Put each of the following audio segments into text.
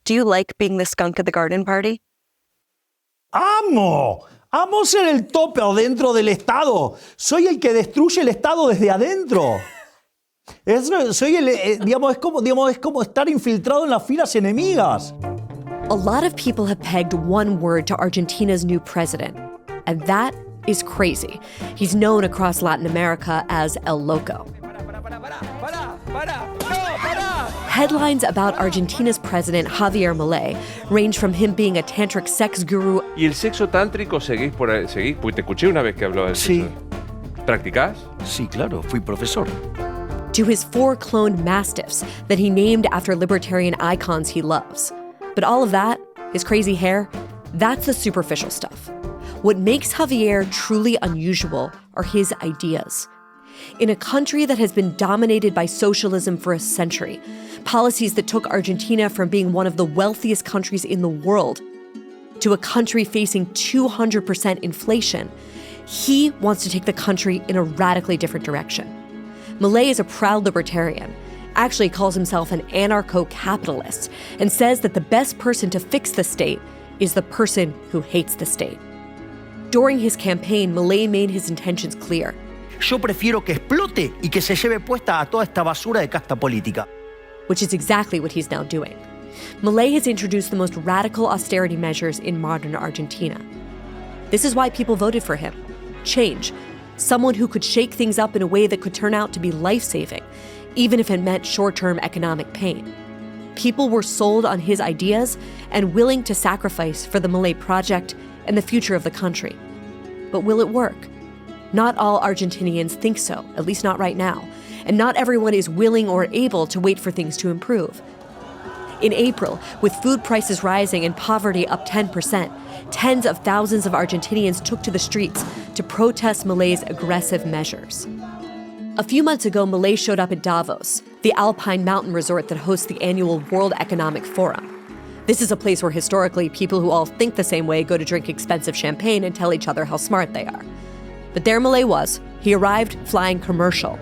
Do you like being the skunk at the garden party? ¡Amo! ¡Amo ser el tope adentro del Estado! Soy el que destruye el Estado desde adentro. Es como estar infiltrado en las filas enemigas. A lot of people have pegged one word to Argentina's new president, and that is crazy. He's known across Latin America as El Loco. Headlines about Argentina's president, Javier Milei, range from him being a tantric sex guru. ¿Y el sexo tántrico seguís por ahí? ¿Seguís? Pues te escuché una vez que habló del Sí. sexo. ¿Practicás? Sí, claro, fui profesor. To his 4 cloned mastiffs that he named after libertarian icons he loves. But all of that, his crazy hair, that's the superficial stuff. What makes Javier truly unusual are his ideas. In a country that has been dominated by socialism for a century, policies that took Argentina from being one of the wealthiest countries in the world to a country facing 200% inflation, he wants to take the country in a radically different direction. Milei is a proud libertarian, actually calls himself an anarcho-capitalist, and says that the best person to fix the state is the person who hates the state. During his campaign, Milei made his intentions clear. Yo prefiero que explote y que se lleve puesta a toda esta basura de casta política. Which is exactly what he's now doing. Milei has introduced the most radical austerity measures in modern Argentina. This is why people voted for him. Change. Someone who could shake things up in a way that could turn out to be life-saving, even if it meant short-term economic pain. People were sold on his ideas and willing to sacrifice for the Milei project and the future of the country. But will it work? Not all Argentinians think so, at least not right now, and not everyone is willing or able to wait for things to improve. In April, with food prices rising and poverty up 10%, tens of thousands of Argentinians took to the streets to protest Milei's aggressive measures. A few months ago, Milei showed up at Davos, the alpine mountain resort that hosts the annual World Economic Forum. This is a place where historically people who all think the same way go to drink expensive champagne and tell each other how smart they are. But there Milei was. He arrived flying commercial,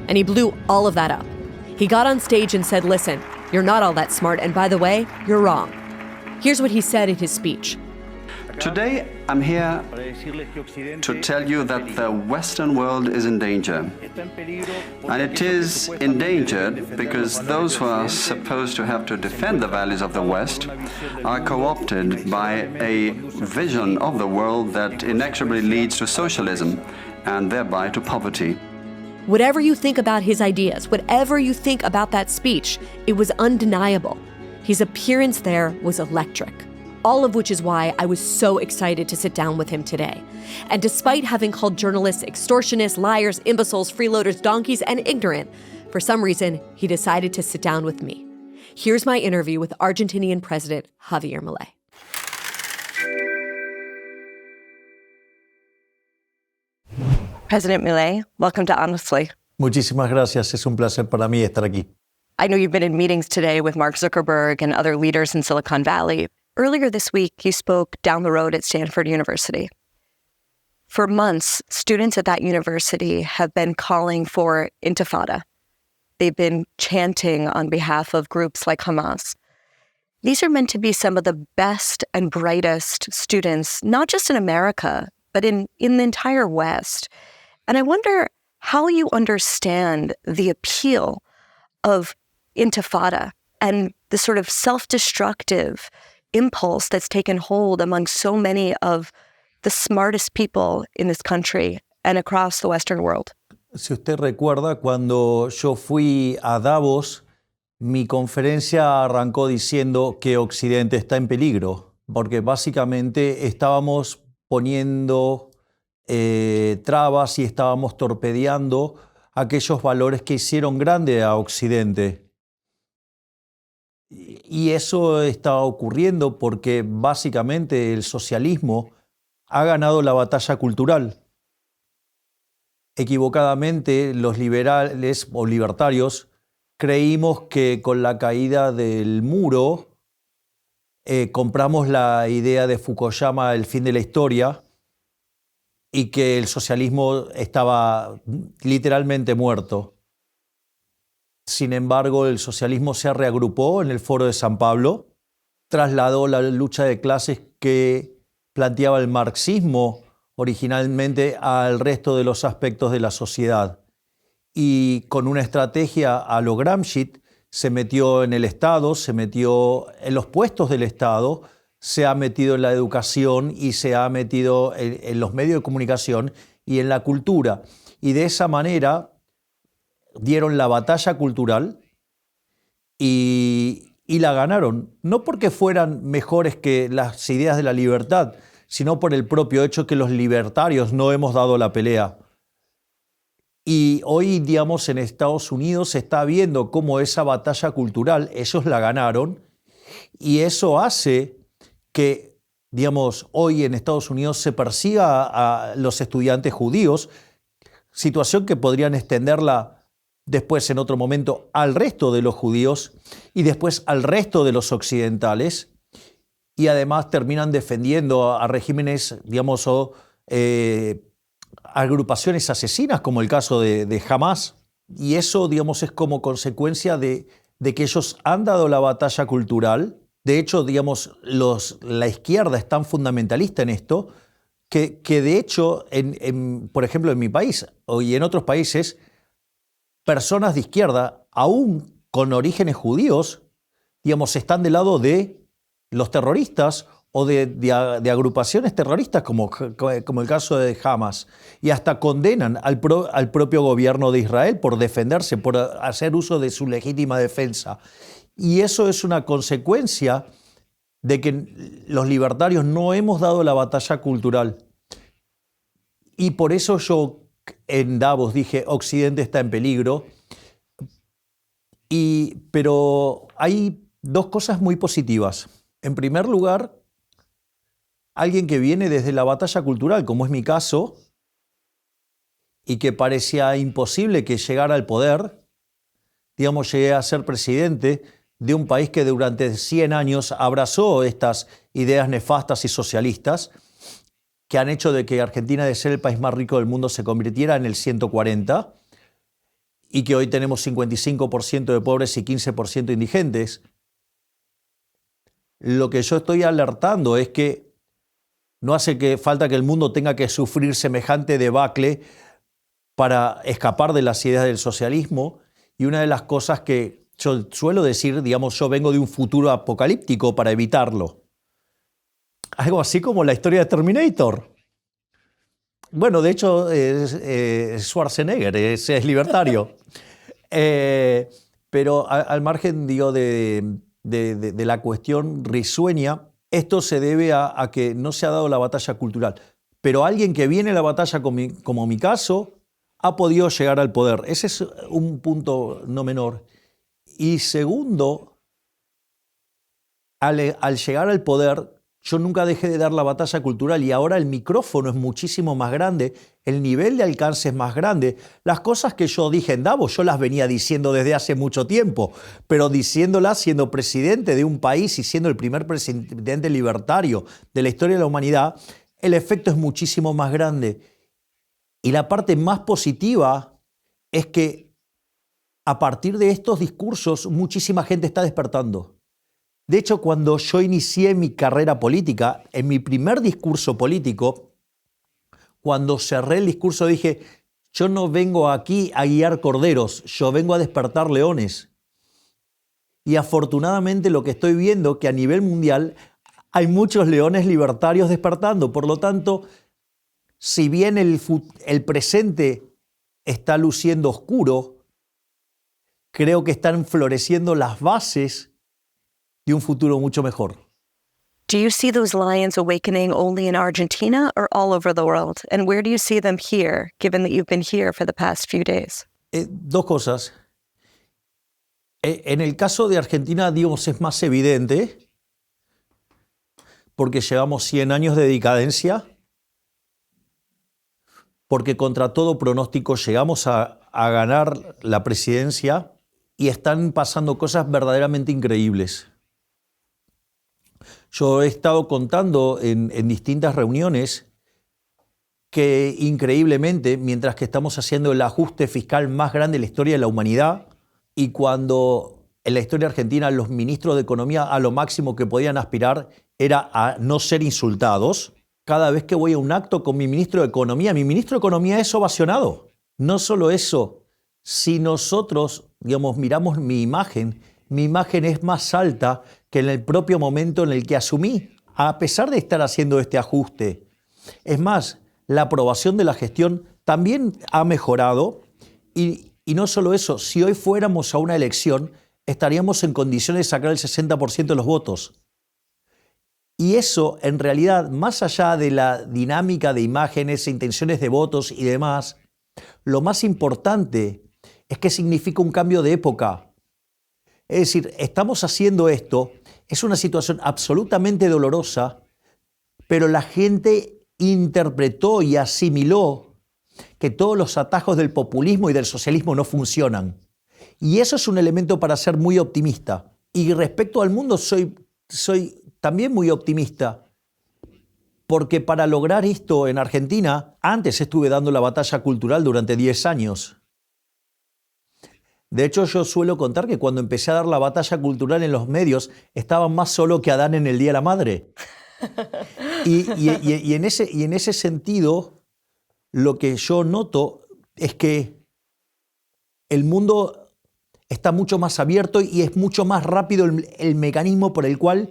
and he blew all of that up. He got on stage and said, listen, you're not all that smart, and by the way, you're wrong. Here's what he said in his speech. Today, I'm here to tell you that the Western world is in danger. And it is endangered because those who are supposed to have to defend the values of the West are co-opted by a vision of the world that inexorably leads to socialism and thereby to poverty. Whatever you think about his ideas, whatever you think about that speech, it was undeniable. His appearance there was electric. All of which is why I was so excited to sit down with him today. And despite having called journalists extortionists, liars, imbeciles, freeloaders, donkeys, and ignorant, for some reason, he decided to sit down with me. Here's my interview with Argentinian President Javier Milei. President Milei, welcome to Honestly. Muchísimas gracias. Es un placer para mí estar aquí. I know you've been in meetings today with Mark Zuckerberg and other leaders in Silicon Valley. Earlier this week, you spoke down the road at Stanford University. For months, students at that university have been calling for intifada. They've been chanting on behalf of groups like Hamas. These are meant to be some of the best and brightest students, not just in America, but in the entire West. And I wonder how you understand the appeal of intifada and the sort of self-destructive impulse that's taken hold among so many of the smartest people in this country and across the Western world. Si usted recuerda, cuando yo fui a Davos, mi conferencia arrancó diciendo que Occidente está en peligro, porque básicamente estábamos poniendo trabas y estábamos torpedeando aquellos valores que hicieron grande a Occidente. Y eso está ocurriendo porque básicamente el socialismo ha ganado la batalla cultural. Equivocadamente, los liberales o libertarios creímos que con la caída del muro compramos la idea de Fukuyama, el fin de la historia, y que el socialismo estaba literalmente muerto. Sin embargo, el socialismo se reagrupó en el Foro de San Pablo trasladó la lucha de clases que planteaba el marxismo originalmente al resto de los aspectos de la sociedad. Y con una estrategia a lo Gramsci se metió en el Estado, se metió en los puestos del Estado, se ha metido en la educación y se ha metido en los medios de comunicación y en la cultura. Y de esa manera dieron la batalla cultural y la ganaron. No porque fueran mejores que las ideas de la libertad, sino por el propio hecho que los libertarios no hemos dado la pelea. Y hoy, digamos, en Estados Unidos se está viendo cómo esa batalla cultural, ellos la ganaron, y eso hace que, digamos, hoy en Estados Unidos se persiga a los estudiantes judíos, situación que podrían extenderla después en otro momento al resto de los judíos y después al resto de los occidentales, y además terminan defendiendo a regímenes, digamos, o agrupaciones asesinas, como el caso de Hamas. Y eso, digamos, es como consecuencia de que ellos han dado la batalla cultural. De hecho, digamos, la izquierda es tan fundamentalista en esto que de hecho, por ejemplo, en mi país y en otros países, personas de izquierda, aún con orígenes judíos, digamos, están del lado de los terroristas o de agrupaciones terroristas como el caso de Hamas, y hasta condenan al propio gobierno de Israel por defenderse, por hacer uso de su legítima defensa. Y eso es una consecuencia de que los libertarios no hemos dado la batalla cultural. Y por eso yo en Davos dije, Occidente está en peligro. Pero hay dos cosas muy positivas. En primer lugar, alguien que viene desde la batalla cultural, como es mi caso, y que parecía imposible que llegara al poder, digamos, llegué a ser presidente de un país que durante 100 años abrazó estas ideas nefastas y socialistas que han hecho de que Argentina, de ser el país más rico del mundo, se convirtiera en el 140 y que hoy tenemos 55% de pobres y 15% indigentes. Lo que yo estoy alertando es que no hace falta que el mundo tenga que sufrir semejante debacle para escapar de las ideas del socialismo. Y una de las cosas que yo suelo decir, digamos, yo vengo de un futuro apocalíptico para evitarlo. Algo así como la historia de Terminator. Bueno, de hecho, Schwarzenegger es libertario. Pero al margen, digo, de la cuestión risueña, esto se debe a que no se ha dado la batalla cultural. Pero alguien que viene a la batalla, como mi caso, ha podido llegar al poder. Ese es un punto no menor. Y segundo, al llegar al poder, yo nunca dejé de dar la batalla cultural y ahora el micrófono es muchísimo más grande, el nivel de alcance es más grande. Las cosas que yo dije en Davos, yo las venía diciendo desde hace mucho tiempo, pero diciéndolas siendo presidente de un país y siendo el primer presidente libertario de la historia de la humanidad, el efecto es muchísimo más grande. Y la parte más positiva es que a partir de estos discursos muchísima gente está despertando. De hecho, cuando yo inicié mi carrera política, en mi primer discurso político, cuando cerré el discurso dije, yo no vengo aquí a guiar corderos, yo vengo a despertar leones. Y afortunadamente lo que estoy viendo es que a nivel mundial hay muchos leones libertarios despertando. Por lo tanto, si bien el presente está luciendo oscuro, creo que están floreciendo las bases de un futuro mucho mejor. Do you see those lions awakening only in Argentina or all over the world? And where do you see them here, given that you've been here for the past few days? Dos cosas. En el caso de Argentina, digamos, es más evidente porque llevamos 100 años de decadencia, porque contra todo pronóstico llegamos a ganar la presidencia y están pasando cosas verdaderamente increíbles. Yo he estado contando en distintas reuniones que increíblemente, mientras que estamos haciendo el ajuste fiscal más grande de la historia de la humanidad, y cuando en la historia argentina los ministros de Economía a lo máximo que podían aspirar era a no ser insultados. Cada vez que voy a un acto con mi ministro de Economía es ovacionado. No solo eso, si nosotros, miramos mi imagen es más alta que en el propio momento en el que asumí, a pesar de estar haciendo este ajuste. Es más, la aprobación de la gestión también ha mejorado y no solo eso, si hoy fuéramos a una elección, estaríamos en condiciones de sacar el 60% de los votos. Y eso, en realidad, más allá de la dinámica de imágenes, intenciones de votos y demás, lo más importante es que significa un cambio de época. Es decir, estamos haciendo esto, es una situación absolutamente dolorosa, pero la gente interpretó y asimiló que todos los atajos del populismo y del socialismo no funcionan. Y eso es un elemento para ser muy optimista. Y respecto al mundo soy también muy optimista, porque para lograr esto en Argentina, antes estuve dando la batalla cultural durante 10 años. De hecho, yo suelo contar que cuando empecé a dar la batalla cultural en los medios, estaba más solo que Adán en el Día de la Madre. Y en ese sentido, lo que yo noto es que el mundo está mucho más abierto y es mucho más rápido el mecanismo por el cual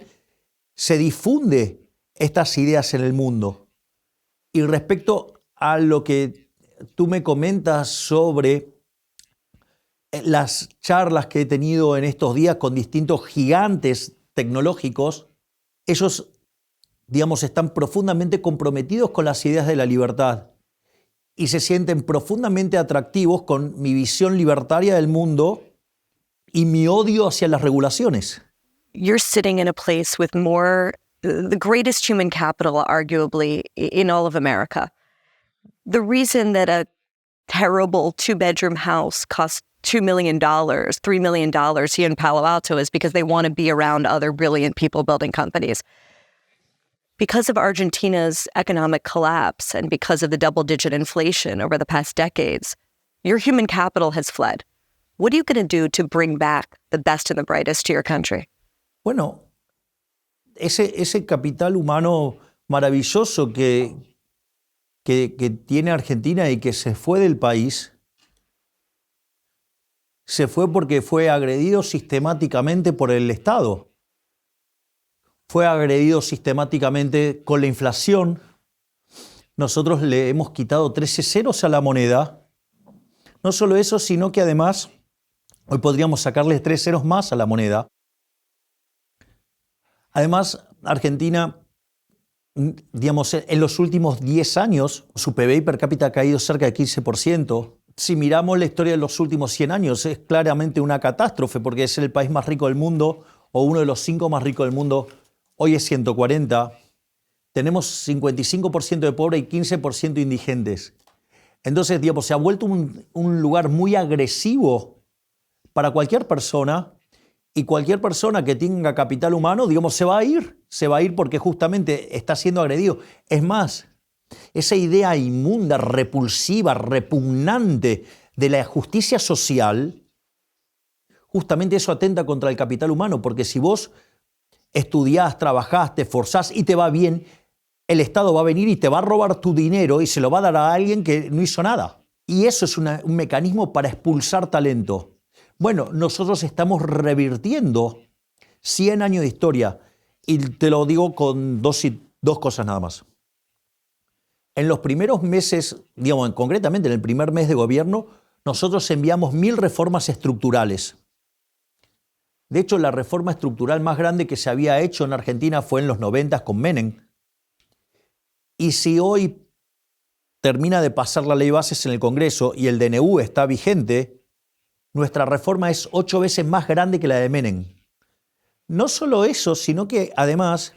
se difunde estas ideas en el mundo. Y respecto a lo que tú me comentas sobre las charlas que he tenido en estos días con distintos gigantes tecnológicos, ellos, están profundamente comprometidos con las ideas de la libertad y se sienten profundamente atractivos con mi visión libertaria del mundo y mi odio hacia las regulaciones. You're sitting in a place with the greatest human capital, arguably, in all of America. The reason that a terrible 2-bedroom house costs $2 million, $3 million here in Palo Alto is because they want to be around other brilliant people building companies. Because of Argentina's economic collapse and because of the double-digit inflation over the past decades, your human capital has fled. What are you going to do to bring back the best and the brightest to your country? Bueno, ese capital humano maravilloso que tiene Argentina y que se fue del país, se fue porque fue agredido sistemáticamente por el Estado. Fue agredido sistemáticamente con la inflación. Nosotros le hemos quitado 13 ceros a la moneda. No solo eso, sino que además hoy podríamos sacarle 3 ceros más a la moneda. Además, Argentina, en los últimos 10 años, su PBI per cápita ha caído cerca de 15%. Si miramos la historia de los últimos 100 años, es claramente una catástrofe porque es el país más rico del mundo o uno de los 5 más ricos del mundo. Hoy es 140. Tenemos 55% de pobres y 15% indigentes. Entonces, se ha vuelto un lugar muy agresivo para cualquier persona. Y cualquier persona que tenga capital humano, se va a ir porque justamente está siendo agredido. Es más, esa idea inmunda, repulsiva, repugnante de la justicia social, justamente eso atenta contra el capital humano, porque si vos estudiás, trabajás, te esforzás y te va bien, el Estado va a venir y te va a robar tu dinero y se lo va a dar a alguien que no hizo nada. Y eso es un mecanismo para expulsar talento. Bueno, nosotros estamos revirtiendo 100 años de historia y te lo digo con dos cosas nada más. En los primeros meses, concretamente en el primer mes de gobierno, nosotros enviamos 1000 reformas estructurales. De hecho, la reforma estructural más grande que se había hecho en Argentina fue en los 90 con Menem. Y si hoy termina de pasar la ley de bases en el Congreso y el DNU está vigente, nuestra reforma es 8 veces más grande que la de Menem. No solo eso, sino que además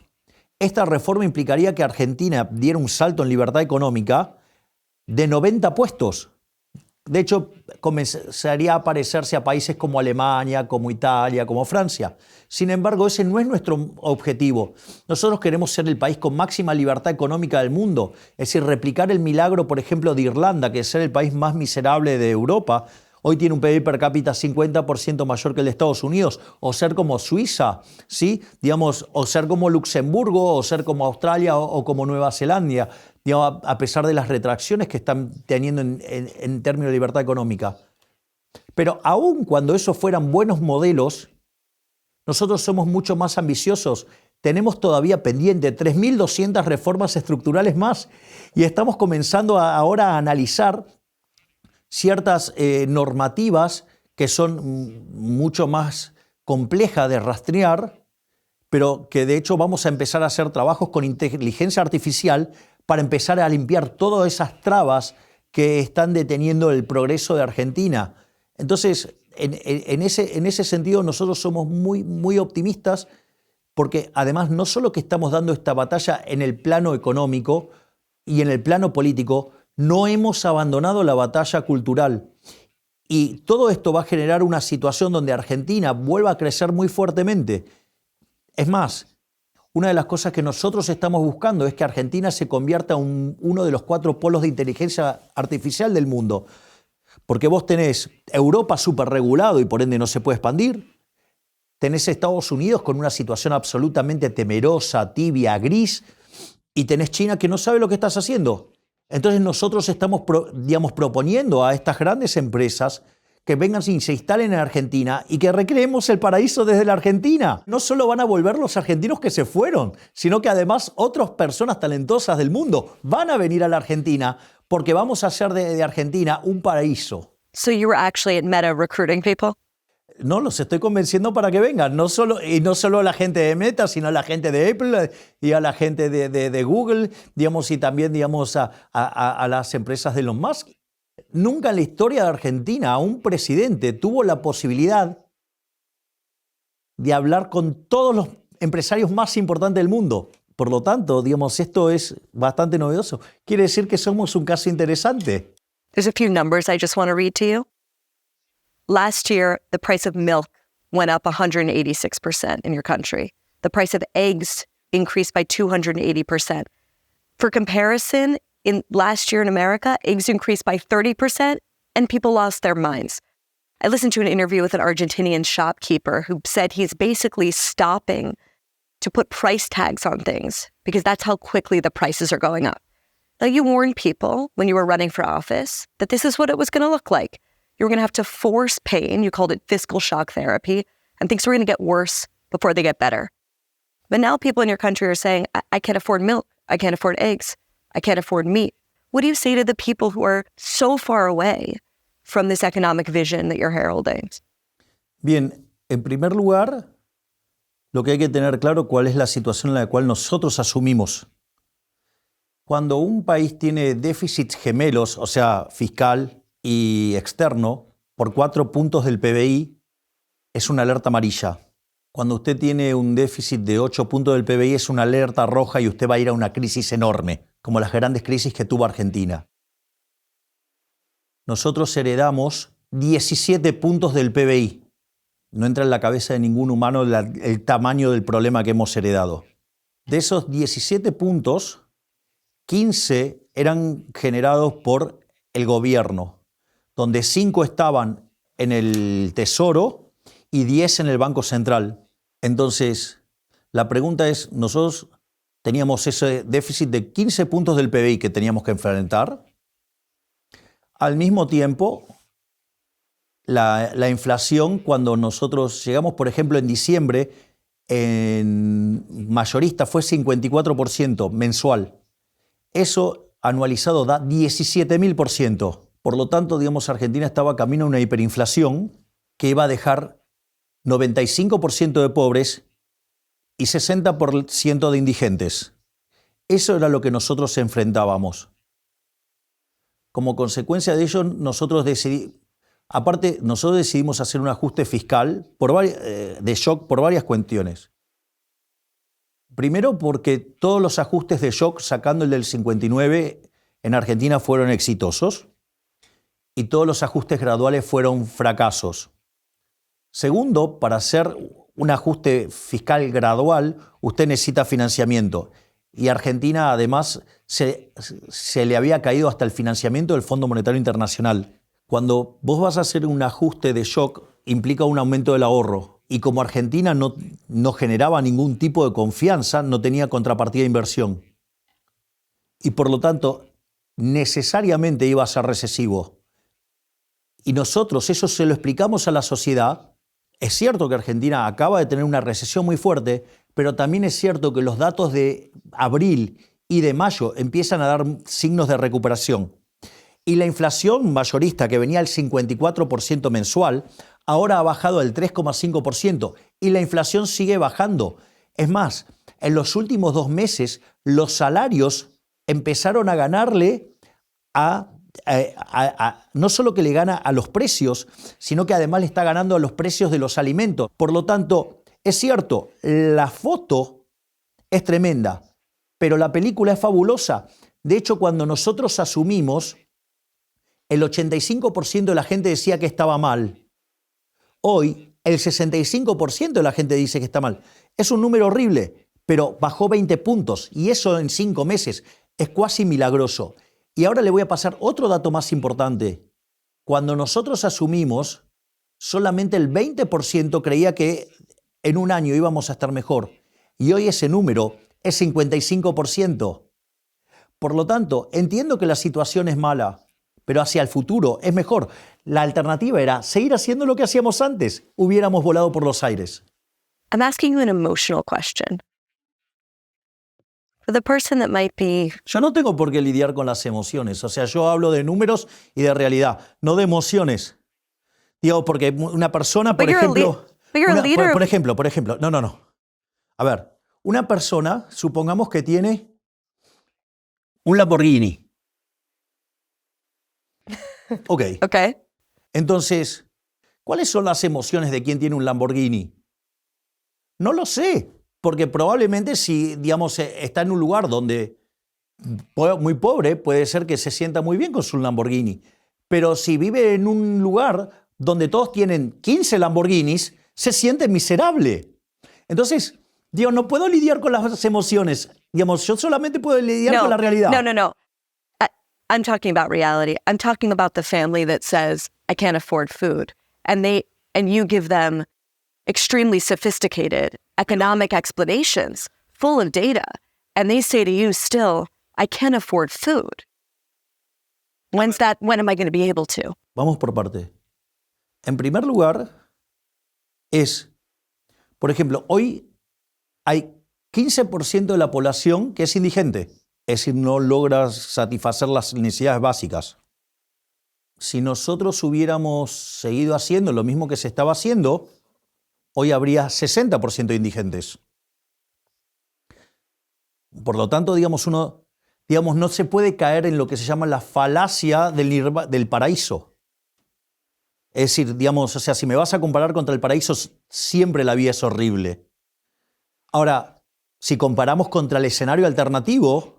esta reforma implicaría que Argentina diera un salto en libertad económica de 90 puestos. De hecho, comenzaría a parecerse a países como Alemania, como Italia, como Francia. Sin embargo, ese no es nuestro objetivo. Nosotros queremos ser el país con máxima libertad económica del mundo. Es decir, replicar el milagro, por ejemplo, de Irlanda, que es ser el país más miserable de Europa, hoy tiene un PIB per cápita 50% mayor que el de Estados Unidos, o ser como Suiza, ¿sí? Digamos, o ser como Luxemburgo, o ser como Australia o como Nueva Zelanda, digamos, a pesar de las retracciones que están teniendo en términos de libertad económica. Pero aun cuando esos fueran buenos modelos, nosotros somos mucho más ambiciosos. Tenemos todavía pendiente 3.200 reformas estructurales más y estamos comenzando ahora a analizar ciertas normativas que son mucho más complejas de rastrear, pero que de hecho vamos a empezar a hacer trabajos con inteligencia artificial para empezar a limpiar todas esas trabas que están deteniendo el progreso de Argentina. Entonces, en ese sentido, nosotros somos muy optimistas porque además no solo que estamos dando esta batalla en el plano económico y en el plano político, no hemos abandonado la batalla cultural. Y todo esto va a generar una situación donde Argentina vuelva a crecer muy fuertemente. Es más, una de las cosas que nosotros estamos buscando es que Argentina se convierta en uno de los 4 polos de inteligencia artificial del mundo. Porque vos tenés Europa súper regulado y por ende no se puede expandir. Tenés Estados Unidos con una situación absolutamente temerosa, tibia, gris. Y tenés China que no sabe lo que estás haciendo. Entonces nosotros estamos proponiendo a estas grandes empresas que vengan y se instalen en Argentina y que recreemos el paraíso desde la Argentina. No solo van a volver los argentinos que se fueron, sino que además otras personas talentosas del mundo van a venir a la Argentina porque vamos a hacer de Argentina un paraíso. So you were actually at Meta recruiting people? No, los estoy convenciendo para que vengan. No solo a la gente de Meta, sino a la gente de Apple y a la gente de Google, digamos, y también digamos, a las empresas de Elon Musk. Nunca en la historia de Argentina un presidente tuvo la posibilidad de hablar con todos los empresarios más importantes del mundo. Por lo tanto, digamos, esto es bastante novedoso. Quiere decir que somos un caso interesante. There's a few numbers I just want to read to you. Last year, the price of milk went up 186% in your country. The price of eggs increased by 280%. For comparison, in last year in America, eggs increased by 30% and people lost their minds. I listened to an interview with an Argentinian shopkeeper who said he's basically stopping to put price tags on things because that's how quickly the prices are going up. Now, you warned people when you were running for office that this is what it was going to look like. You were going to have to force pain. You called it fiscal shock therapy, and things were going to get worse before they get better. But now people in your country are saying, I can't afford milk. I can't afford eggs. I can't afford meat. What do you say to the people who are so far away from this economic vision that you're heralding? Bien, en primer lugar, lo que hay que tener claro cuál es la situación en la cual nosotros asumimos. Cuando un país tiene déficits gemelos, o sea, fiscal y externo, por 4 puntos del PBI, es una alerta amarilla. Cuando usted tiene un déficit de 8 puntos del PBI, es una alerta roja y usted va a ir a una crisis enorme, como las grandes crisis que tuvo Argentina. Nosotros heredamos 17 puntos del PBI. No entra en la cabeza de ningún humano el tamaño del problema que hemos heredado. De esos 17 puntos, 15 eran generados por el gobierno, donde 5 estaban en el Tesoro y 10 en el Banco Central. Entonces, la pregunta es, nosotros teníamos ese déficit de 15 puntos del PBI que teníamos que enfrentar. Al mismo tiempo, la inflación, cuando nosotros llegamos, por ejemplo, en diciembre, en mayorista fue 54% mensual. Eso anualizado da 17.000%. Por lo tanto, digamos, Argentina estaba camino a una hiperinflación que iba a dejar 95% de pobres y 60% de indigentes. Eso era lo que nosotros enfrentábamos. Como consecuencia de ello, nosotros decidimos hacer un ajuste fiscal de shock por varias cuestiones. Primero, porque todos los ajustes de shock, sacando el del 59, en Argentina fueron exitosos y todos los ajustes graduales fueron fracasos. Segundo, para hacer un ajuste fiscal gradual, usted necesita financiamiento. Y Argentina, además, se le había caído hasta el financiamiento del Fondo Monetario Internacional, Cuando vos vas a hacer un ajuste de shock, implica un aumento del ahorro. Y como Argentina no generaba ningún tipo de confianza, no tenía contrapartida de inversión. Y por lo tanto, necesariamente iba a ser recesivo. Y nosotros eso se lo explicamos a la sociedad. Es cierto que Argentina acaba de tener una recesión muy fuerte, pero también es cierto que los datos de abril y de mayo empiezan a dar signos de recuperación. Y la inflación mayorista, que venía al 54% mensual, ahora ha bajado al 3,5% y la inflación sigue bajando. Es más, en los últimos 2 meses los salarios empezaron a ganarle no solo que le gana a los precios, sino que además le está ganando a los precios de los alimentos. Por lo tanto, es cierto, la foto es tremenda, pero la película es fabulosa. De hecho, cuando nosotros asumimos, el 85% de la gente decía que estaba mal. Hoy, el 65% de la gente dice que está mal. Es un número horrible, pero bajó 20 puntos y eso en 5 meses es casi milagroso. Y ahora le voy a pasar otro dato más importante. Cuando nosotros asumimos, solamente el 20% creía que en un año íbamos a estar mejor. Y hoy ese número es 55%. Por lo tanto, entiendo que la situación es mala, pero hacia el futuro es mejor. La alternativa era seguir haciendo lo que hacíamos antes. Hubiéramos volado por los aires. I'm asking you an emotional question. For the person that might be... Yo no tengo por qué lidiar con las emociones. O sea, yo hablo de números y de realidad, no de emociones. Digo, porque una persona, por ejemplo... Por ejemplo, no. A ver, una persona, supongamos que tiene un Lamborghini. Ok. Okay. Entonces, ¿cuáles son las emociones de quien tiene un Lamborghini? No lo sé, porque probablemente si, digamos, está en un lugar donde muy pobre, puede ser que se sienta muy bien con su Lamborghini. Pero si vive en un lugar donde todos tienen 15 Lamborghinis, se siente miserable. Entonces, digo, no puedo lidiar con las emociones. Digamos, yo solamente puedo lidiar con la realidad. No. I'm talking about reality. I'm talking about the family that says, I can't afford food. And you give them extremely sophisticated economic explanations full of data. And they say to you still, I can't afford food. When am I going to be able to? Vamos por parte. En primer lugar, por ejemplo, hoy hay 15% de la población que es indigente. Es decir, no logra satisfacer las necesidades básicas. Si nosotros hubiéramos seguido haciendo lo mismo que se estaba haciendo, hoy habría 60% de indigentes. Por lo tanto, no se puede caer en lo que se llama la falacia del paraíso. Es decir, si me vas a comparar contra el paraíso, siempre la vida es horrible. Ahora, si comparamos contra el escenario alternativo,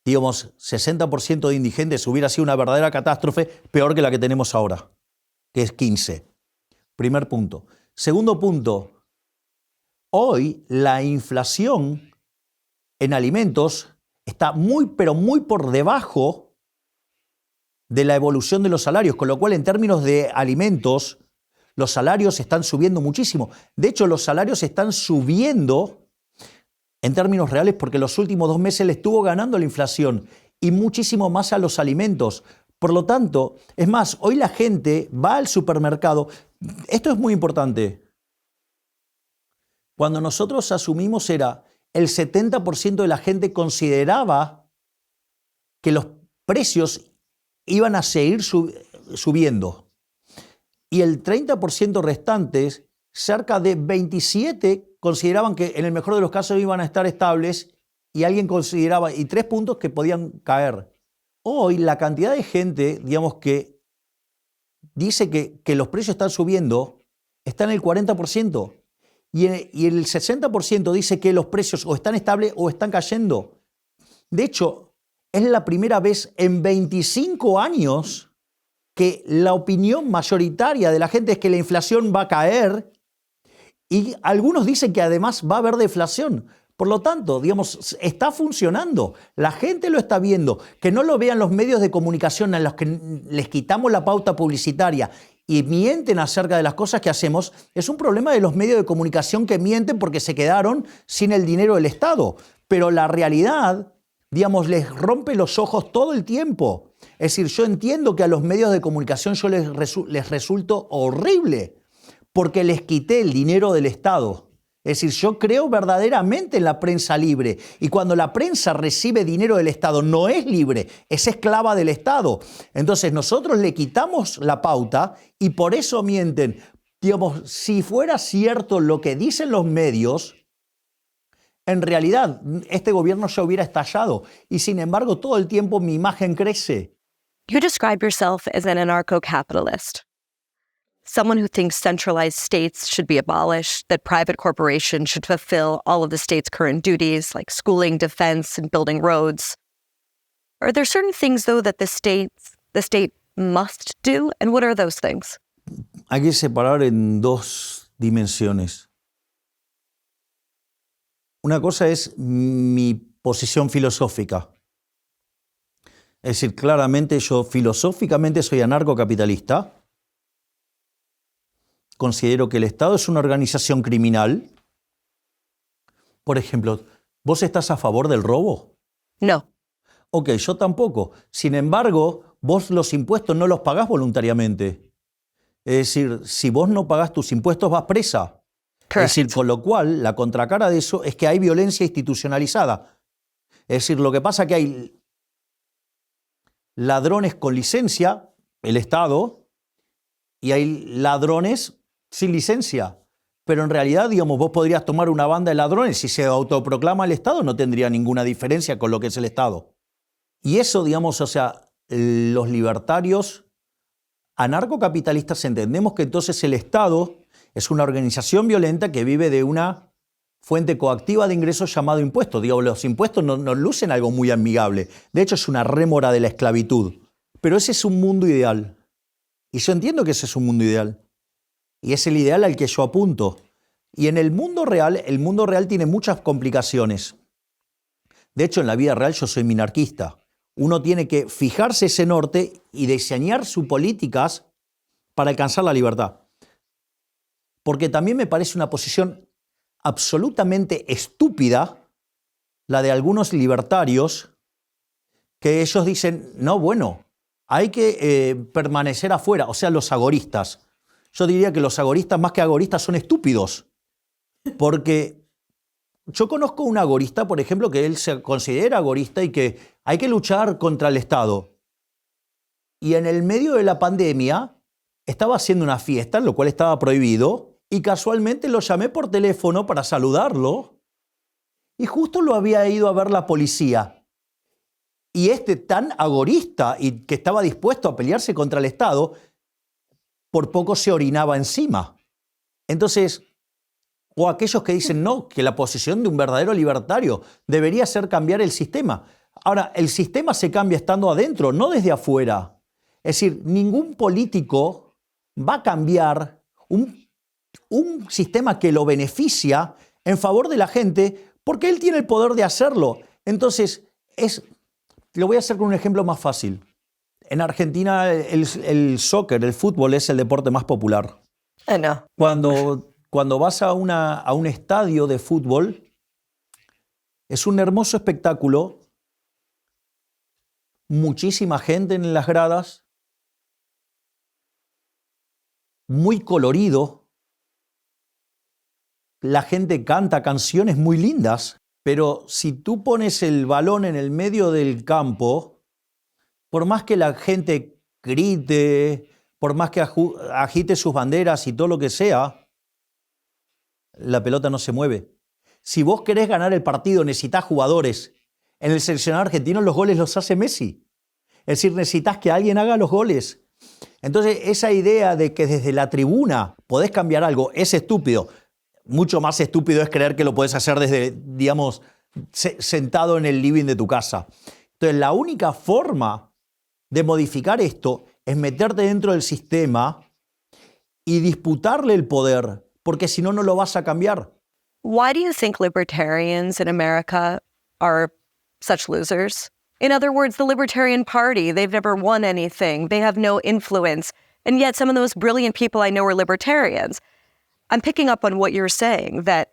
60% de indigentes hubiera sido una verdadera catástrofe, peor que la que tenemos ahora, que es 15. Primer punto. Segundo punto, hoy la inflación en alimentos está pero muy por debajo de la evolución de los salarios, con lo cual en términos de alimentos, los salarios están subiendo muchísimo. De hecho, los salarios están subiendo en términos reales porque los últimos 2 meses le estuvo ganando la inflación y muchísimo más a los alimentos. Por lo tanto, es más, hoy la gente va al supermercado. Esto es muy importante. Cuando nosotros asumimos el 70% de la gente consideraba que los precios iban a seguir subiendo. Y el 30% restantes, cerca de 27%, consideraban que en el mejor de los casos iban a estar estables y alguien consideraba, y 3 puntos que podían caer. Hoy la cantidad de gente, que dice que los precios están subiendo, está en el 40%. Y el 60% dice que los precios o están estables o están cayendo. De hecho, es la primera vez en 25 años que la opinión mayoritaria de la gente es que la inflación va a caer. Y algunos dicen que además va a haber deflación. Por lo tanto, digamos, está funcionando. La gente lo está viendo. Que no lo vean los medios de comunicación a los que les quitamos la pauta publicitaria y mienten acerca de las cosas que hacemos, es un problema de los medios de comunicación que mienten porque se quedaron sin el dinero del Estado. Pero la realidad, digamos, les rompe los ojos todo el tiempo. Es decir, yo entiendo que a los medios de comunicación yo les resulto horrible porque les quité el dinero del Estado. Es decir, yo creo verdaderamente en la prensa libre y cuando la prensa recibe dinero del Estado no es libre, es esclava del Estado. Entonces nosotros le quitamos la pauta y por eso mienten. Digamos, si fuera cierto lo que dicen los medios, en realidad este gobierno ya hubiera estallado y sin embargo todo el tiempo mi imagen crece. You describe yourself as an anarcho-capitalist. Someone who thinks centralized states should be abolished, that private corporations should fulfill all of the state's current duties, like schooling, defense, and building roads. Are there certain things, though, that the state must do? And what are those things? Hay que separar en dos dimensiones. Una cosa es mi posición filosófica. Es decir, claramente yo filosóficamente soy anarcocapitalista. Considero que el Estado es una organización criminal. Por ejemplo, ¿vos estás a favor del robo? No. Ok, yo tampoco. Sin embargo, vos los impuestos no los pagás voluntariamente. Es decir, si vos no pagás tus impuestos vas presa. Correct. Es decir, con lo cual, la contracara de eso es que hay violencia institucionalizada. Es decir, lo que pasa es que hay ladrones con licencia, el Estado, y hay ladrones sin licencia. Pero en realidad, digamos, vos podrías tomar una banda de ladrones y si se autoproclama el Estado no tendría ninguna diferencia con lo que es el Estado. Y eso, digamos, o sea, los libertarios anarcocapitalistas entendemos que entonces el Estado es una organización violenta que vive de una fuente coactiva de ingresos llamado impuestos. Digamos, los impuestos no lucen algo muy amigable. De hecho, es una rémora de la esclavitud. Pero ese es un mundo ideal. Y yo entiendo que ese es un mundo ideal. Y es el ideal al que yo apunto. Y en el mundo real tiene muchas complicaciones. De hecho, en la vida real yo soy minarquista. Uno tiene que fijarse ese norte y diseñar sus políticas para alcanzar la libertad. Porque también me parece una posición absolutamente estúpida la de algunos libertarios que ellos dicen, no, bueno, hay que permanecer afuera, o sea, los agoristas. Yo diría que los agoristas, más que agoristas, son estúpidos. Porque yo conozco un agorista, por ejemplo, que él se considera agorista y que hay que luchar contra el Estado. Y en el medio de la pandemia estaba haciendo una fiesta, lo cual estaba prohibido, y casualmente lo llamé por teléfono para saludarlo y justo lo había ido a ver la policía. Y este tan agorista y que estaba dispuesto a pelearse contra el Estado, por poco se orinaba encima. Entonces, o aquellos que dicen no, que la posición de un verdadero libertario debería ser cambiar el sistema. Ahora, el sistema se cambia estando adentro, no desde afuera. Es decir, ningún político va a cambiar un sistema que lo beneficia en favor de la gente porque él tiene el poder de hacerlo. Entonces, lo voy a hacer con un ejemplo más fácil. En Argentina el soccer, el fútbol es el deporte más popular. No. Cuando vas a un estadio de fútbol, es un hermoso espectáculo, muchísima gente en las gradas, muy colorido, la gente canta canciones muy lindas, pero si tú pones el balón en el medio del campo, por más que la gente grite, por más que agite sus banderas y todo lo que sea, la pelota no se mueve. Si vos querés ganar el partido, necesitas jugadores. En el seleccionado argentino los goles los hace Messi. Es decir, necesitas que alguien haga los goles. Entonces, esa idea de que desde la tribuna podés cambiar algo es estúpido. Mucho más estúpido es creer que lo podés hacer desde, digamos, sentado en el living de tu casa. Entonces, la única forma de modificar esto es meterte dentro del sistema y disputarle el poder, porque si no, no lo vas a cambiar. Why do you think libertarians in America are such losers? In other words, the Libertarian Party, they've never won anything. They have no influence. And yet some of the most brilliant people I know are libertarians. I'm picking up on what you're saying, that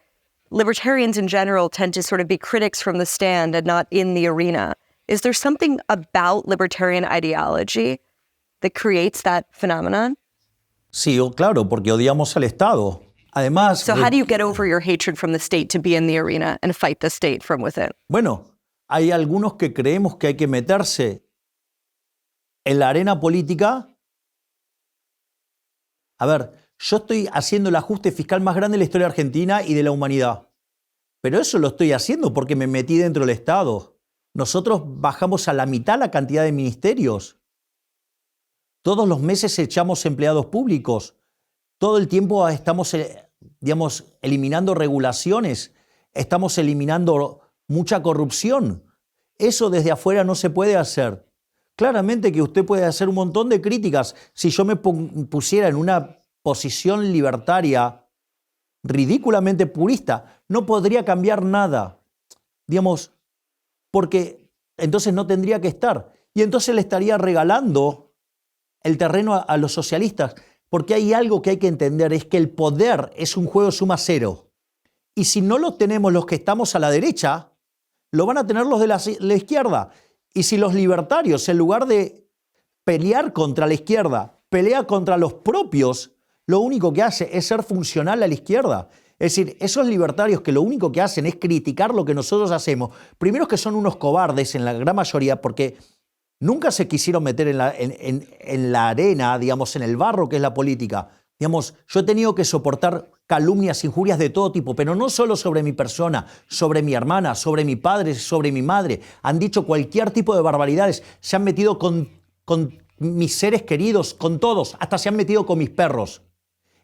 libertarians in general tend to sort of be critics from the stand and not in the arena. Is there something about libertarian ideology that creates that phenomenon? Sí, claro, porque odiamos al Estado. Además, So how do you get over your hatred from the state to be in the arena and fight the state from within? bueno, hay algunos que creemos que hay que meterse en la arena política. A ver, yo estoy haciendo el ajuste fiscal más grande de la historia argentina y de la humanidad. Pero eso lo estoy haciendo porque me metí dentro del Estado. Nosotros bajamos a la mitad la cantidad de ministerios. Todos los meses echamos empleados públicos. Todo el tiempo estamos, eliminando regulaciones. Estamos eliminando mucha corrupción. Eso desde afuera no se puede hacer. Claramente que usted puede hacer un montón de críticas. Si yo me pusiera en una posición libertaria ridículamente purista, no podría cambiar nada. Porque entonces no tendría que estar. Y entonces le estaría regalando el terreno a los socialistas. Porque hay algo que hay que entender, es que el poder es un juego suma cero. Y si no lo tenemos los que estamos a la derecha, lo van a tener los de la izquierda. Y si los libertarios, en lugar de pelear contra la izquierda, pelea contra los propios, lo único que hace es ser funcional a la izquierda. Es decir, esos libertarios que lo único que hacen es criticar lo que nosotros hacemos, primero es que son unos cobardes en la gran mayoría, porque nunca se quisieron meter en la arena, en el barro que es la política. Yo he tenido que soportar calumnias, injurias de todo tipo, pero no solo sobre mi persona, sobre mi hermana, sobre mi padre, sobre mi madre. Han dicho cualquier tipo de barbaridades. Se han metido con mis seres queridos, con todos. Hasta se han metido con mis perros.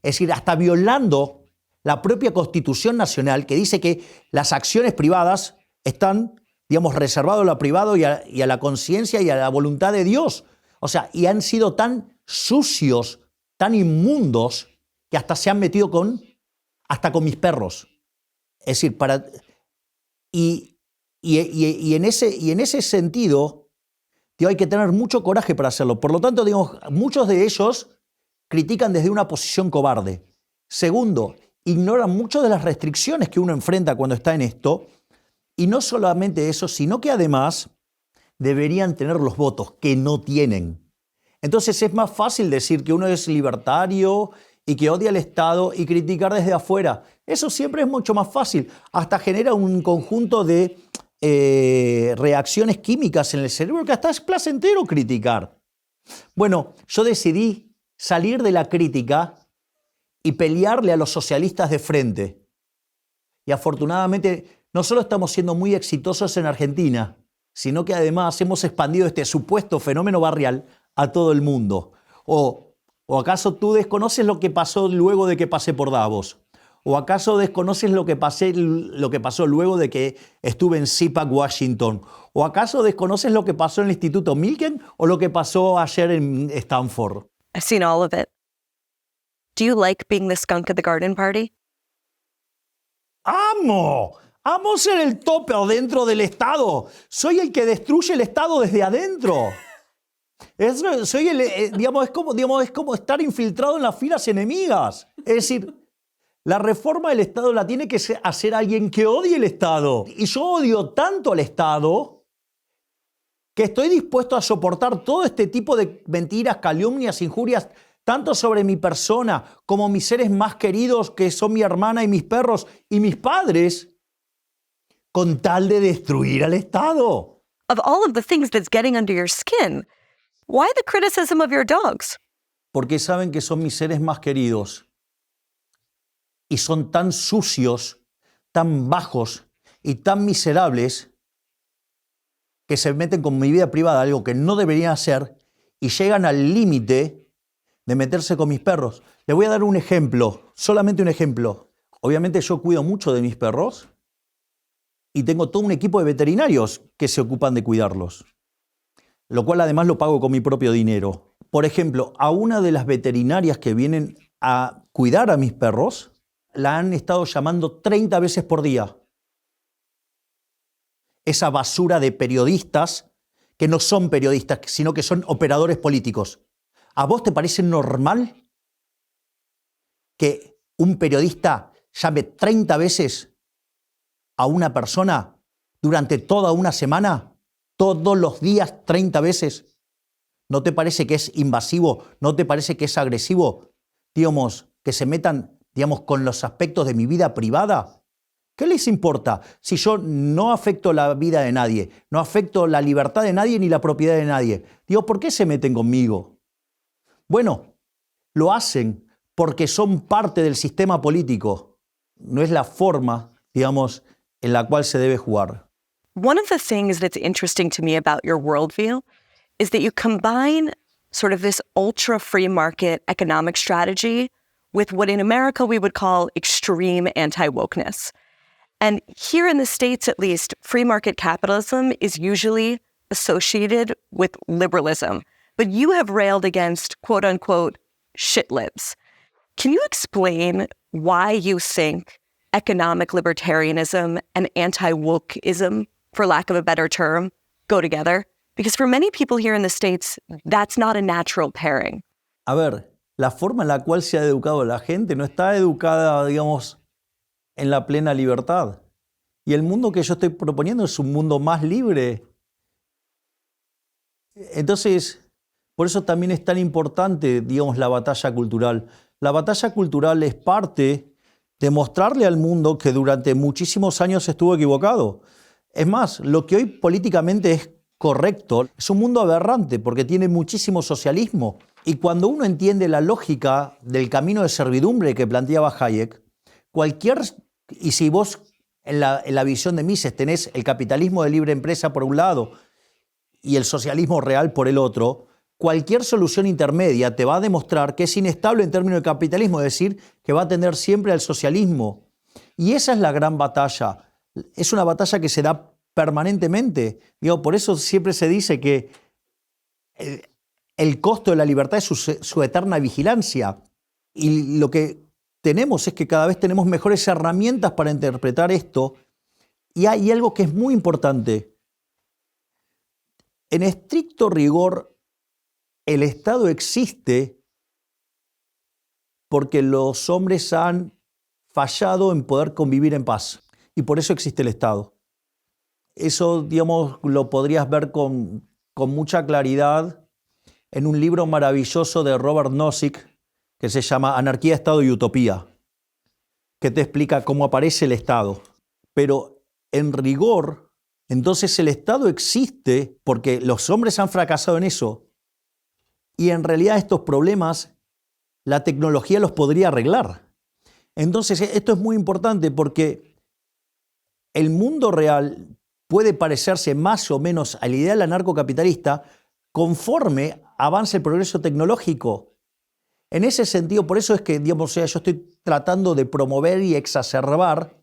Es decir, hasta violando la propia Constitución Nacional que dice que las acciones privadas están, reservadas a lo privado y a la conciencia y a la voluntad de Dios. O sea, y han sido tan sucios, tan inmundos, que hasta se han metido hasta con mis perros. Es decir, en ese sentido, hay que tener mucho coraje para hacerlo. Por lo tanto, muchos de ellos critican desde una posición cobarde. Segundo, ignoran muchas de las restricciones que uno enfrenta cuando está en esto. Y no solamente eso, sino que además deberían tener los votos que no tienen. Entonces es más fácil decir que uno es libertario y que odia al Estado y criticar desde afuera. Eso siempre es mucho más fácil. Hasta genera un conjunto de reacciones químicas en el cerebro que hasta es placentero criticar. Bueno, yo decidí salir de la crítica y pelearle a los socialistas de frente. Y afortunadamente no solo estamos siendo muy exitosos en Argentina, sino que además hemos expandido este supuesto fenómeno barrial a todo el mundo. ¿O acaso tú desconoces lo que pasó luego de que pasé por Davos? ¿O acaso desconoces lo que pasó luego de que estuve en CPAC, Washington? ¿O acaso desconoces lo que pasó en el Instituto Milken o lo que pasó ayer en Stanford? I've seen all of it. Do you like being the skunk at the garden party? ¡Amo! ¡Amo ser el tope adentro del Estado! Soy el que destruye el Estado desde adentro. Es como estar infiltrado en las filas enemigas. Es decir, la reforma del Estado la tiene que hacer alguien que odie el Estado. Y yo odio tanto al Estado que estoy dispuesto a soportar todo este tipo de mentiras, calumnias, injurias, tanto sobre mi persona como mis seres más queridos, que son mi hermana y mis perros y mis padres, con tal de destruir al Estado. Of all of the things that's getting under your skin, why the criticism of your dogs? Porque saben que son mis seres más queridos y son tan sucios, tan bajos y tan miserables que se meten con mi vida privada, algo que no deberían hacer, y llegan al límite de meterse con mis perros. Les voy a dar un ejemplo, solamente un ejemplo. Obviamente yo cuido mucho de mis perros y tengo todo un equipo de veterinarios que se ocupan de cuidarlos, lo cual además lo pago con mi propio dinero. Por ejemplo, a una de las veterinarias que vienen a cuidar a mis perros, la han estado llamando 30 veces por día. Esa basura de periodistas que no son periodistas, sino que son operadores políticos. ¿A vos te parece normal que un periodista llame 30 veces a una persona durante toda una semana? ¿Todos los días 30 veces? ¿No te parece que es invasivo? ¿No te parece que es agresivo? Digamos, que se metan, digamos, con los aspectos de mi vida privada. ¿Qué les importa si yo no afecto la vida de nadie, no afecto la libertad de nadie ni la propiedad de nadie? Digo, ¿por qué se meten conmigo? Bueno, lo hacen porque son parte del sistema político. No es la forma, digamos, en la cual se debe jugar. One of the things that's interesting to me about your worldview is that you combine sort of this ultra free market economic strategy with what in America we would call extreme anti-wokeness. And here in the States, at least, free market capitalism is usually associated with liberalism. But you have railed against, quote unquote, shit libs. Can you explain why you think economic libertarianism and anti-wokeism, for lack of a better term, go together? Because for many people here in the States, that's not a natural pairing. A ver, la forma en la cual se ha educado la gente no está educada, digamos, en la plena libertad. Y el mundo que yo estoy proponiendo es un mundo más libre. Entonces, por eso también es tan importante, digamos, la batalla cultural. La batalla cultural es parte de mostrarle al mundo que durante muchísimos años estuvo equivocado. Es más, lo que hoy políticamente es correcto es un mundo aberrante porque tiene muchísimo socialismo. Y cuando uno entiende la lógica del camino de servidumbre que planteaba Hayek, y si vos en la visión de Mises tenés el capitalismo de libre empresa por un lado y el socialismo real por el otro, cualquier solución intermedia te va a demostrar que es inestable en términos de capitalismo, es decir, que va a tender siempre al socialismo. Y esa es la gran batalla. Es una batalla que se da permanentemente. Digo, por eso siempre se dice que el costo de la libertad es su eterna vigilancia. Y lo que tenemos es que cada vez tenemos mejores herramientas para interpretar esto. Y hay algo que es muy importante. En estricto rigor, el Estado existe porque los hombres han fallado en poder convivir en paz. Y por eso existe el Estado. Eso, digamos, lo podrías ver con mucha claridad en un libro maravilloso de Robert Nozick que se llama Anarquía, Estado y Utopía, que te explica cómo aparece el Estado. Pero en rigor, entonces el Estado existe porque los hombres han fracasado en eso. Y en realidad estos problemas la tecnología los podría arreglar. Entonces esto es muy importante porque el mundo real puede parecerse más o menos al ideal anarcocapitalista conforme avance el progreso tecnológico. En ese sentido, por eso es que, digamos, yo estoy tratando de promover y exacerbar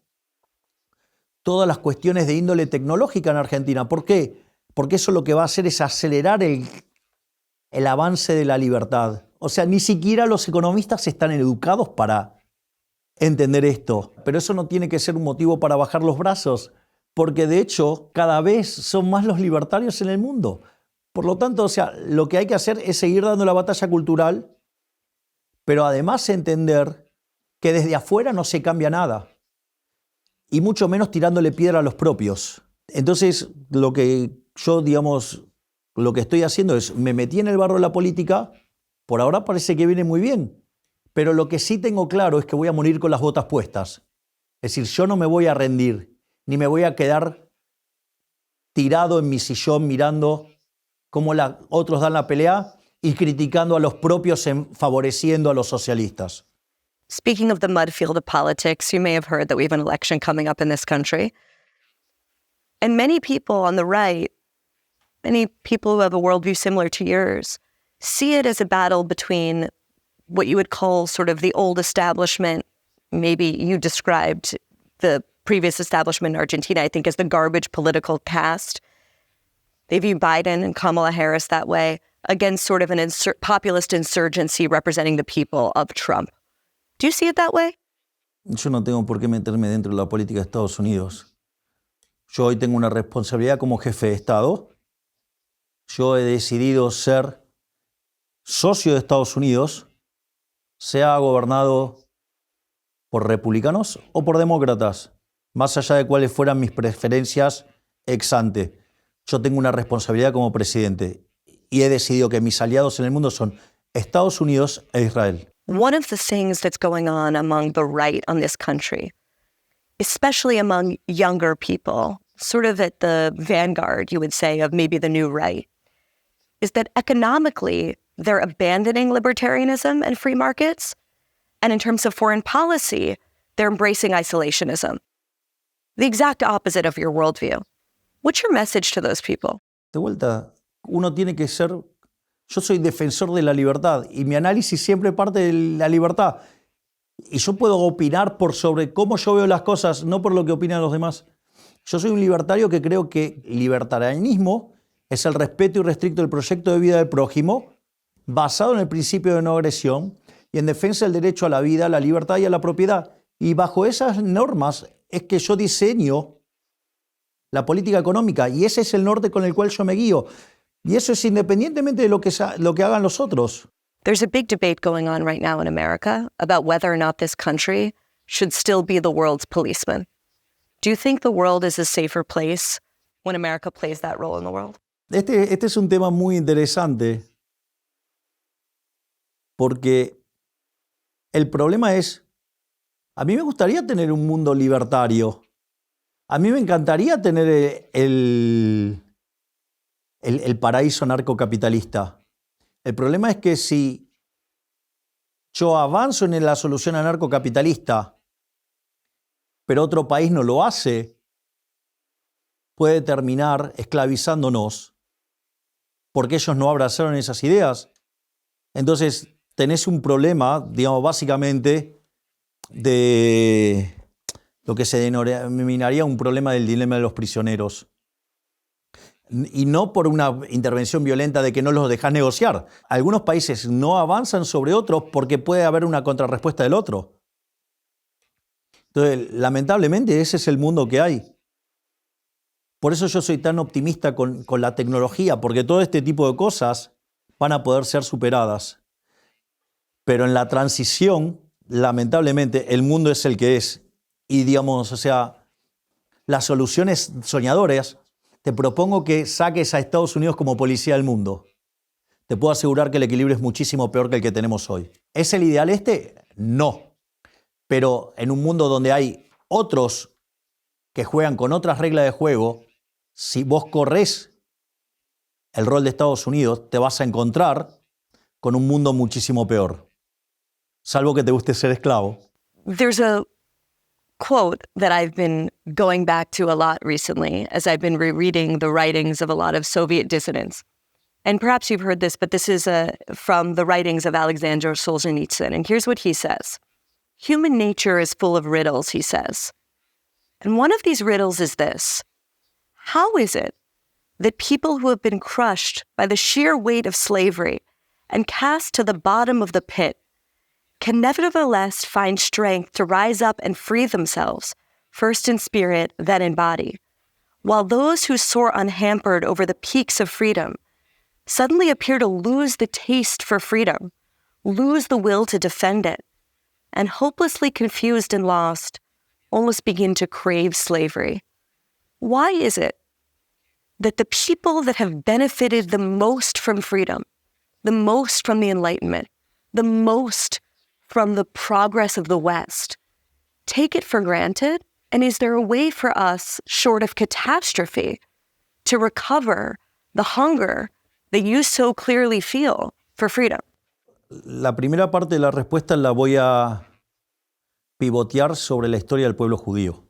todas las cuestiones de índole tecnológica en Argentina. ¿Por qué? Porque eso lo que va a hacer es acelerar el avance de la libertad. O sea, ni siquiera los economistas están educados para entender esto. Pero eso no tiene que ser un motivo para bajar los brazos, porque de hecho cada vez son más los libertarios en el mundo. Por lo tanto, o sea, lo que hay que hacer es seguir dando la batalla cultural, pero además entender que desde afuera no se cambia nada, y mucho menos tirándole piedra a los propios. Entonces, lo que yo, digamos, lo que estoy haciendo es, me metí en el barro de la política, por ahora parece que viene muy bien, pero lo que sí tengo claro es que voy a morir con las botas puestas. Es decir, yo no me voy a rendir, ni me voy a quedar tirado en mi sillón mirando cómo otros dan la pelea y criticando a los propios, favoreciendo a los socialistas. Speaking of the mud field of politics, you may have heard that we have an election coming up in this country. And many people on the right, many people who have a worldview similar to yours, see it as a battle between what you would call sort of the old establishment. Maybe you described the previous establishment in Argentina, I think, as the garbage political caste. They view Biden and Kamala Harris that way, against sort of an populist insurgency representing the people of Trump. Do you see it that way? Yo no tengo por qué meterme dentro de la política de Estados Unidos. Yo hoy tengo una responsabilidad como jefe de Estado. Yo he decidido ser socio de Estados Unidos, sea gobernado por republicanos o por demócratas, más allá de cuáles fueran mis preferencias ex ante. Yo tengo una responsabilidad como presidente y he decidido que mis aliados en el mundo son Estados Unidos e Israel. One of the things that's going on among the right on this country, especially among younger people, sort of at the vanguard, you would say, of maybe the new right, is that economically, they're abandoning libertarianism and free markets. And in terms of foreign policy, they're embracing isolationism. The exact opposite of your worldview. What's your message to those people? De vuelta, uno tiene que ser... Yo soy defensor de la libertad y mi análisis siempre parte de la libertad. Y yo puedo opinar por sobre cómo yo veo las cosas, no por lo que opinan los demás. Yo soy un libertario que creo que libertarianismo es el respeto irrestricto del proyecto de vida del prójimo, basado en el principio de no agresión y en defensa del derecho a la vida, a la libertad y a la propiedad. Y bajo esas normas es que yo diseño la política económica y ese es el norte con el cual yo me guío. Y eso es independientemente de lo que hagan los otros. There's a big debate going on right now in America about whether or not this country should still be the world's policeman. Do you think the world is a safer place when America plays that role in the world? Este es un tema muy interesante porque el problema es, a mí me gustaría tener un mundo libertario. A mí me encantaría tener el paraíso anarcocapitalista. El problema es que si yo avanzo en la solución anarcocapitalista, pero otro país no lo hace, puede terminar esclavizándonos porque ellos no abrazaron esas ideas. Entonces tenés un problema, digamos, básicamente de lo que se denominaría un problema del dilema de los prisioneros. Y no por una intervención violenta de que no los dejas negociar. Algunos países no avanzan sobre otros porque puede haber una contrarrespuesta del otro. Entonces, lamentablemente, ese es el mundo que hay. Por eso yo soy tan optimista con la tecnología, porque todo este tipo de cosas van a poder ser superadas. Pero en la transición, lamentablemente, el mundo es el que es. Y digamos, o sea, las soluciones soñadoras, te propongo que saques a Estados Unidos como policía del mundo. Te puedo asegurar que el equilibrio es muchísimo peor que el que tenemos hoy. ¿Es el ideal este? No. Pero en un mundo donde hay otros que juegan con otras reglas de juego, si vos corres el rol de Estados Unidos, te vas a encontrar con un mundo muchísimo peor. Salvo que te guste ser esclavo. There's a quote that I've been going back to a lot recently as I've been rereading the writings of a lot of Soviet dissidents. And perhaps you've heard this, but this is from the writings of Alexander Solzhenitsyn. And here's what he says. Human nature is full of riddles, he says. And one of these riddles is this. How is it that people who have been crushed by the sheer weight of slavery and cast to the bottom of the pit can nevertheless find strength to rise up and free themselves, first in spirit, then in body, while those who soar unhampered over the peaks of freedom suddenly appear to lose the taste for freedom, lose the will to defend it, and hopelessly confused and lost, almost begin to crave slavery? Why is it that the people that have benefited the most from freedom, the most from the Enlightenment, the most from the progress of the West, take it for granted? And is there a way for us, short of catastrophe, to recover the hunger that you so clearly feel for freedom? La primera parte de la respuesta la voy a pivotear sobre la historia del pueblo judío.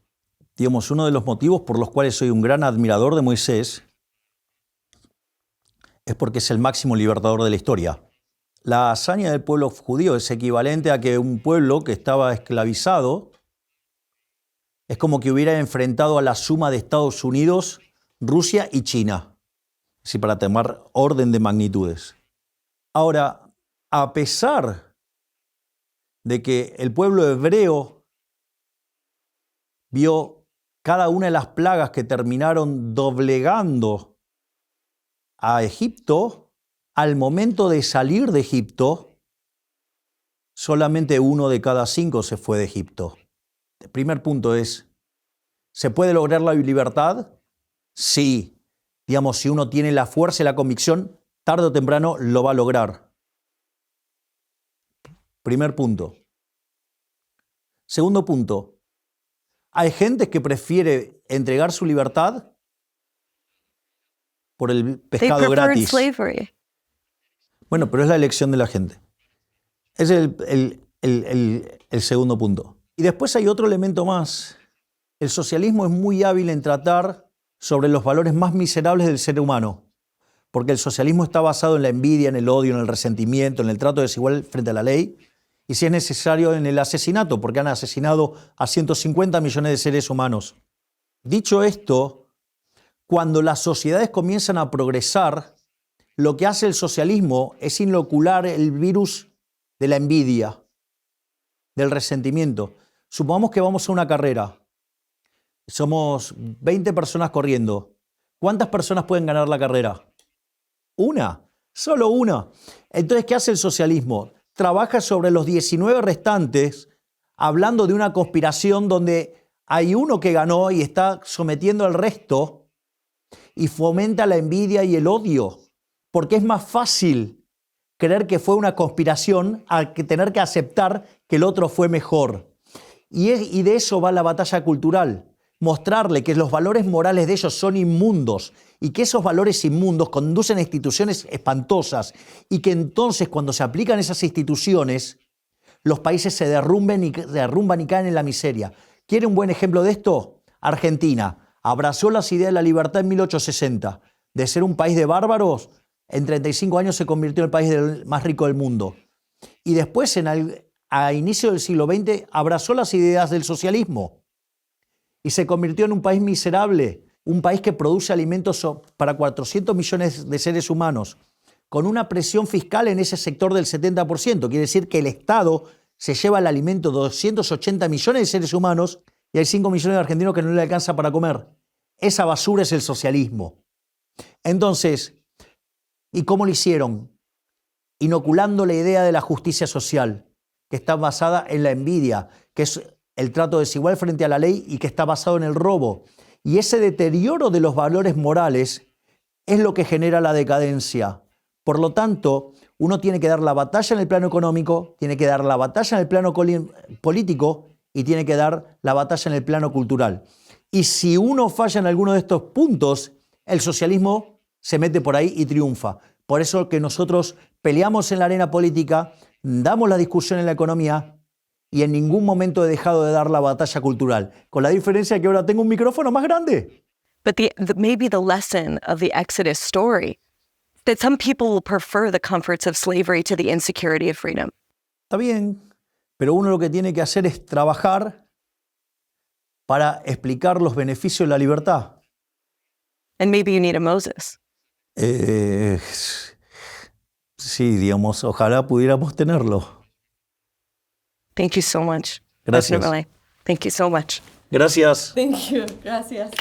Digamos, uno de los motivos por los cuales soy un gran admirador de Moisés es porque es el máximo libertador de la historia. La hazaña del pueblo judío es equivalente a que un pueblo que estaba esclavizado es como que hubiera enfrentado a la suma de Estados Unidos, Rusia y China. Así para tomar orden de magnitudes. Ahora, a pesar de que el pueblo hebreo vio cada una de las plagas que terminaron doblegando a Egipto, al momento de salir de Egipto, solamente 1 de cada 5 se fue de Egipto. El primer punto es, ¿se puede lograr la libertad? Sí. Digamos, si uno tiene la fuerza y la convicción, tarde o temprano lo va a lograr. Primer punto. Segundo punto. Hay gente que prefiere entregar su libertad por el They pescado preferred gratis. slavery. Bueno, pero es la elección de la gente. Ese es el segundo punto. Y después hay otro elemento más. El socialismo es muy hábil en tratar sobre los valores más miserables del ser humano, porque el socialismo está basado en la envidia, en el odio, en el resentimiento, en el trato desigual frente a la ley, y si es necesario en el asesinato, porque han asesinado a 150 millones de seres humanos. Dicho esto, cuando las sociedades comienzan a progresar, lo que hace el socialismo es inocular el virus de la envidia, del resentimiento. Supongamos que vamos a una carrera. Somos 20 personas corriendo. ¿Cuántas personas pueden ganar la carrera? Una, solo una. Entonces, ¿qué hace el socialismo? Trabaja sobre los 19 restantes, hablando de una conspiración donde hay uno que ganó y está sometiendo al resto y fomenta la envidia y el odio, porque es más fácil creer que fue una conspiración a que tener que aceptar que el otro fue mejor. Y de eso va la batalla cultural. Mostrarle que los valores morales de ellos son inmundos y que esos valores inmundos conducen a instituciones espantosas y que entonces cuando se aplican esas instituciones los países se derrumban y caen en la miseria. ¿Quiere un buen ejemplo de esto? Argentina abrazó las ideas de la libertad en 1860. De ser un país de bárbaros, en 35 años se convirtió en el país más rico del mundo. Y después, a inicio del siglo XX, abrazó las ideas del socialismo y se convirtió en un país miserable, un país que produce alimentos para 400 millones de seres humanos, con una presión fiscal en ese sector del 70%. Quiere decir que el Estado se lleva el alimento de 280 millones de seres humanos y hay 5 millones de argentinos que no le alcanza para comer. Esa basura es el socialismo. Entonces, ¿y cómo lo hicieron? Inoculando la idea de la justicia social, que está basada en la envidia, que es el trato desigual frente a la ley y que está basado en el robo. Y ese deterioro de los valores morales es lo que genera la decadencia. Por lo tanto, uno tiene que dar la batalla en el plano económico, tiene que dar la batalla en el plano político y tiene que dar la batalla en el plano cultural. Y si uno falla en alguno de estos puntos, el socialismo se mete por ahí y triunfa. Por eso que nosotros peleamos en la arena política, damos la discusión en la economía y en ningún momento he dejado de dar la batalla cultural, con la diferencia de que ahora tengo un micrófono más grande. But maybe the lesson of the Exodus story, that some people will prefer the comforts of slavery to the insecurity of freedom. Está bien, pero uno lo que tiene que hacer es trabajar para explicar los beneficios de la libertad. And maybe you need a Moses. Sí, digamos, ojalá pudiéramos tenerlo. Thank you so much. Gracias. President Milei. Thank you so much. Gracias. Thank you. Gracias.